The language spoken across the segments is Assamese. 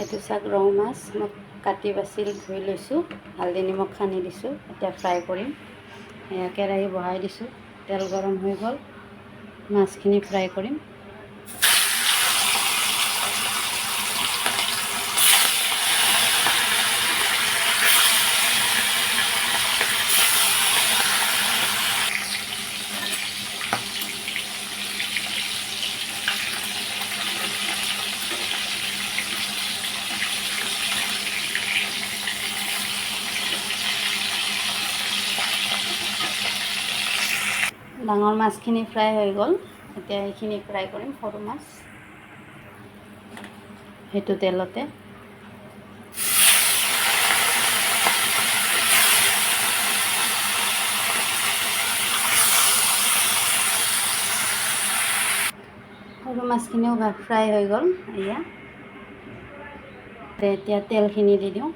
এইটো চাওক ৰৌ মাছ মই কাটি বাছি ধুই লৈছোঁ, হালধি নিমখ সানি দিছোঁ। এতিয়া ফ্ৰাই কৰিম। এয়া কেৰাহী বহাই দিছোঁ, তেল গৰম হৈ গ'ল, মাছখিনি ফ্ৰাই কৰিম। ডাঙৰ মাছখিনি ফ্ৰাই হৈ গ'ল, এতিয়া এইখিনি ফ্ৰাই কৰিম। সৰু মাছ সেইটো তেলতে সৰু মাছখিনিও ফ্ৰাই হৈ গ'ল। এতিয়া তেলখিনি দি দিওঁ।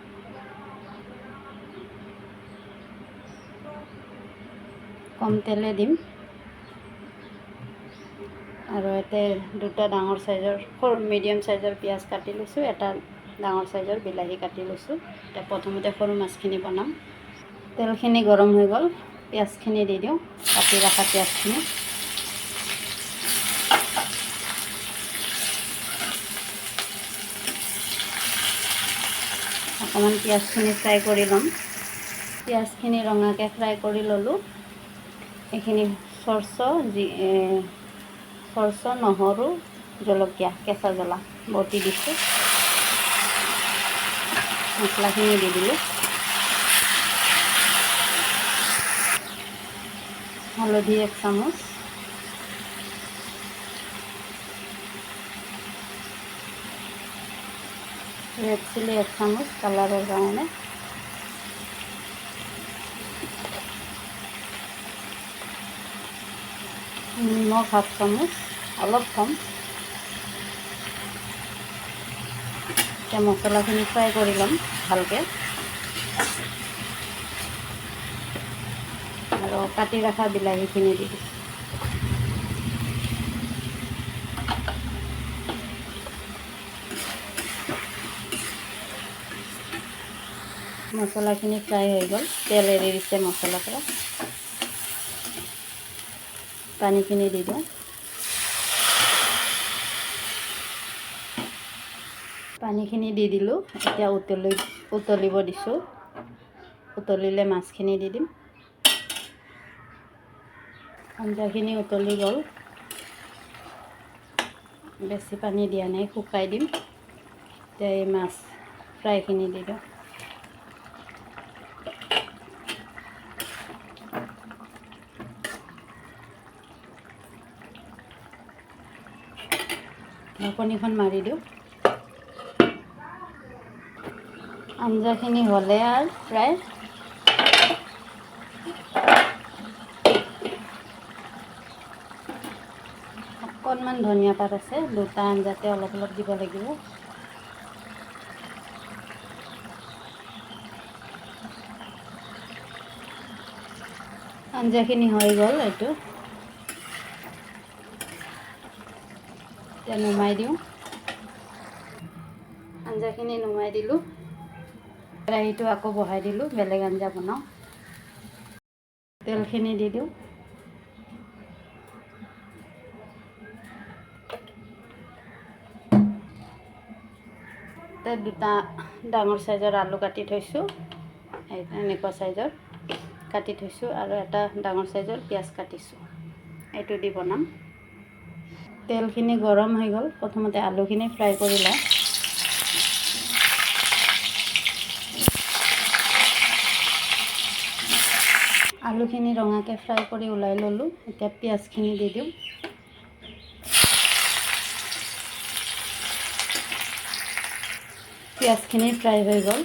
কম তেলে দিম। আৰু ইয়াতে দুটা ডাঙৰ চাইজৰ মিডিয়াম চাইজৰ পিঁয়াজ কাটি লৈছোঁ, এটা ডাঙৰ চাইজৰ বিলাহী কাটি লৈছোঁ। এতিয়া প্ৰথমতে সৰু মাছখিনি বনাম। তেলখিনি গৰম হৈ গ'ল, পিঁয়াজখিনি দি দিওঁ, কাটি ৰখা পিঁয়াজখিনি। অকণমান পিঁয়াজখিনি ফ্ৰাই কৰি ল'ম। পিঁয়াজখিনি ৰঙাকৈ ফ্ৰাই কৰি ল'লোঁ। এইখিনি চৰ্চ, নহৰু, জলকীয়া, কেঁচা জ্বলা বটি দিছোঁ। মছলাখিনি দি দিলোঁ। হালধি 1 চামুচ, ৰেড চিলি 1 চামুচ কালাৰৰ কাৰণে, নিমখ 1/2 চামুচ, অলপ কম। এতিয়া মছলাখিনি ফ্ৰাই কৰি ল'ম ভালকৈ। আৰু কাটি ৰখা বিলাহীখিনি দি দিছোঁ। মছলাখিনি ফ্ৰাই হৈ গ'ল, তেল এৰি দিছে মছলাৰ পৰা। পানীখিনি দি দিওঁ। পানীখিনি দি দিলোঁ। এতিয়া উতলিব দিছোঁ। উতলিলে মাছখিনি দি দিম। আঞ্জাখিনি উতলি গ'ল, বেছি পানী দিয়া নাই, শুকাই দিম। এতিয়া এই মাছ ফ্ৰাইখিনি দি দিওঁ। ঢাকনিখন মাৰি দিওঁ। আঞ্জাখিনি হ'লে আৰু প্ৰায় অকণমান ধনিয়া পাত আছে, দুটা আঞ্জাতে অলপ অলপ দিব লাগিব। আঞ্জাখিনি হৈ গ'ল। এইটো এতিয়া নুমাই দিওঁ। আঞ্জাখিনি নুমাই দিলোঁ। কেৰাহীটো আকৌ বহাই দিলোঁ, বেলেগ আঞ্জা বনাওঁ। তেলখিনি দি দিওঁ। দুটা ডাঙৰ চাইজৰ আলু কাটি থৈছোঁ, এনেকুৱা চাইজৰ কাটি থৈছোঁ। আৰু এটা ডাঙৰ চাইজৰ পিঁয়াজ কাটিছোঁ, এইটো দি বনাম। তেলখিনি গৰম হৈ গ'ল, প্ৰথমতে আলুখিনি ফ্ৰাই কৰি লওঁ। আলুখিনি ৰঙাকৈ ফ্ৰাই কৰি ওলাই ল'লোঁ। এতিয়া পিঁয়াজখিনি দি দিওঁ। পিঁয়াজখিনি ফ্ৰাই হৈ গ'ল।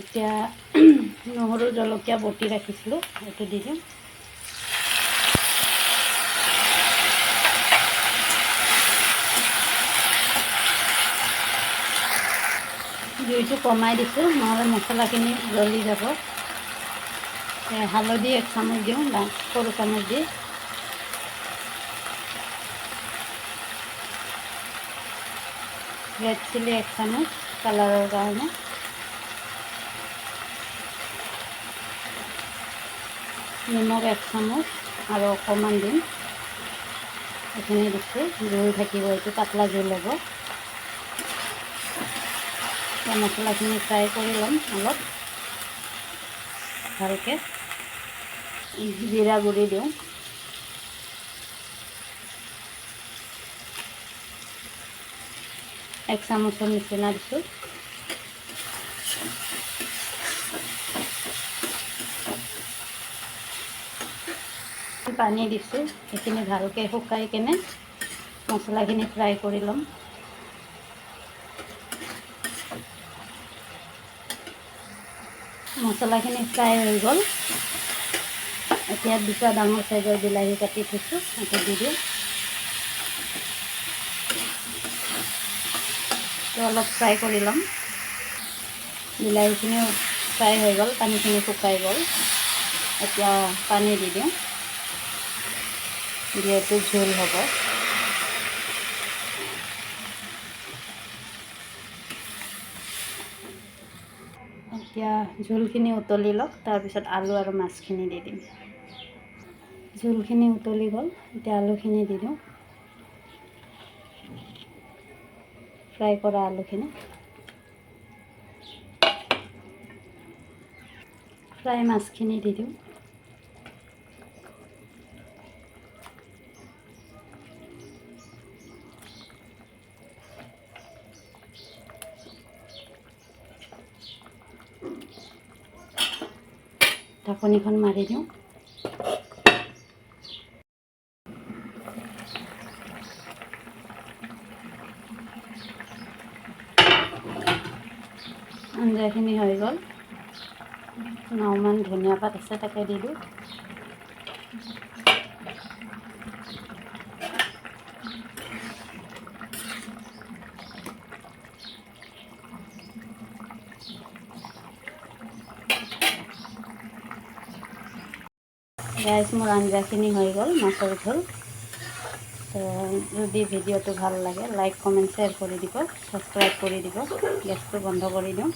এতিয়া নহৰু, জলকীয়া বটি ৰাখিছিলোঁ, সেইটো দি দিওঁ। জুইটো কমাই দিছোঁ, নহ'লে মছলাখিনি জ্বলি যাব। হালধি 1 চামুচ দিওঁ, সৰু চামুচ দি। ৰেড চিলি 1 চামুচ কালাৰৰ কাৰণে, নিমখ 1 চামুচ আৰু অকণমান দিম, এইখিনি দিছোঁ। জোল থাকিব, এইটো পাতলা জোল হ'ব। মছলাখিনি ফ্ৰাই কৰি ল'ম অলপ ভালকৈ। জিৰা গুড়ি দিওঁ, এক চামুচৰ নিচিনা দিছোঁ। পানী দিছোঁ, এইখিনি ভালকৈ শুকাই কেনে মছলাখিনি ফ্ৰাই কৰি ল'ম। মছলাখিনি ফ্ৰাই হৈ গ'ল। এতিয়া 2টা ডাঙৰ চাইজৰ বিলাহী কাটি থৈছোঁ, সেইটো দি দিওঁ। অলপ ফ্ৰাই কৰি ল'ম। বিলাহীখিনিও ফ্ৰাই হৈ গ'ল, পানীখিনি শুকাই গ'ল। এতিয়া পানী দি দিওঁ, যিহেতু জোল হ'ব। এতিয়া জোলখিনি উতলি লওক, তাৰপিছত আলু আৰু মাছখিনি দি দিম। জোলখিনি উতলি গ'ল, এতিয়া আলুখিনি দি দিওঁ, ফ্ৰাই কৰা আলুখিনি। ফ্ৰাই মাছখিনি দি দিওঁ। ঢাকনিখন মাৰি দিওঁ। আঞ্জাখিনি হৈ গ'ল। নমান ধনিয়া পাত আছে, তাকে দি দিওঁ। গাইজ, মোৰ আঞ্জাখিনি হৈ গ'ল, মাছৰ ঝোল। তো যদি ভিডিঅ'টো ভাল লাগে, লাইক কমেণ্ট শ্বেয়াৰ কৰি দিব, ছাবস্ক্ৰাইব কৰি দিব। গেছটো বন্ধ কৰি দিওঁ।